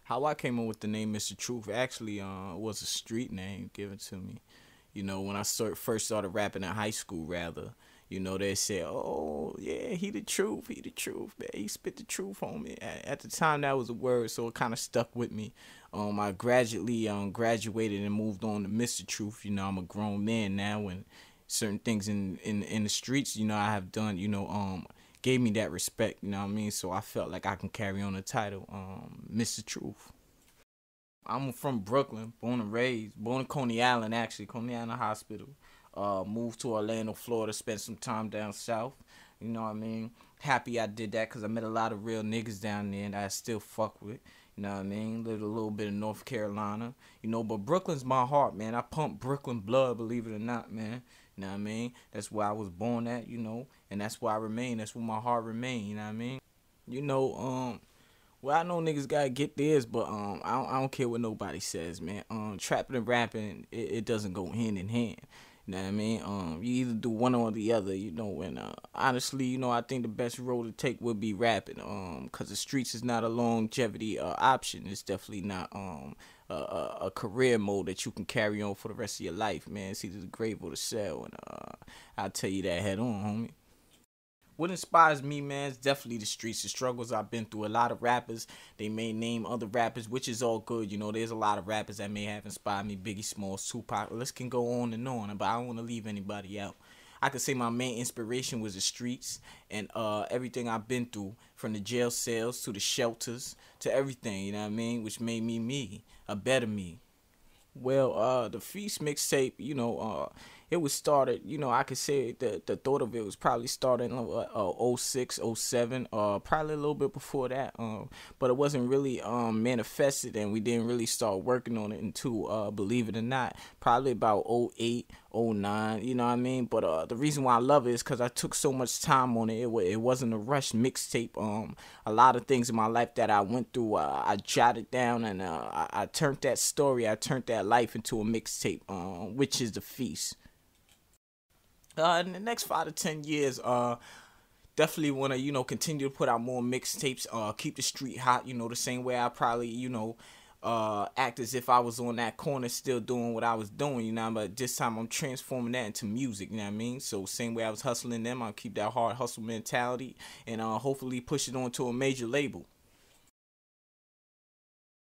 How I came up with the name Mr.Truth actually was a street name given to me. You know, when I first started rapping in high school, rather, you know, they said, "Oh yeah, he the truth, man. He spit the truth on me." At the time, that was a word, so it kind of stuck with me. I gradually graduated and moved on to Mr. Truth. You know, I'm a grown man now, and certain things in the streets, you know, I have done, gave me that respect. You know what I mean? So I felt like I can carry on the title, Mr. Truth. I'm from Brooklyn, born and raised, born in Coney Island, actually, Coney Island Hospital. Moved to Orlando, Florida, spent some time down south. You know what I mean? Happy I did that because I met a lot of real niggas down there and I still fuck with. You know what I mean? Lived a little bit in North Carolina. You know, but Brooklyn's my heart, man. I pump Brooklyn blood, believe it or not, man. You know what I mean? That's where I was born at, you know, and that's where I remain. That's where my heart remain, you know what I mean? You know, well, I know niggas gotta get theirs, but I don't care what nobody says, man. Trapping and rapping, it doesn't go hand in hand. You know what I mean? You either do one or the other, you know. And honestly, you know, I think the best road to take would be rapping. Cause the streets is not a longevity option. It's definitely not a career mode that you can carry on for the rest of your life, man. It's either the grave or the cell, and I'll tell you that head on, homie. What inspires me, man, is definitely the streets, the struggles I've been through. A lot of rappers, they may name other rappers, which is all good. You know, there's a lot of rappers that may have inspired me. Biggie Smalls, Tupac. The list can go on, but I don't want to leave anybody out. I could say my main inspiration was the streets and everything I've been through, from the jail cells to the shelters to everything, you know what I mean, which made me, a better me. Well, the Feast mixtape, it was started, I could say the thought of it was probably started in 06, oh 07, probably a little bit before that. But it wasn't really manifested, and we didn't really start working on it until, believe it or not, probably about 08, 09, you know what I mean? But the reason why I love it is because I took so much time on it. It wasn't a rush mixtape. A lot of things in my life that I went through, I jotted down, and I turned that story, I turned that life into a mixtape, which is the Feast. In the next 5 to 10 years, definitely want to continue to put out more mixtapes. Keep the street hot. The same way I probably act as if I was on that corner still doing what I was doing. But this time I'm transforming that into music. You know what I mean? So same way I was hustling them, I'll keep that hard hustle mentality and hopefully push it onto a major label.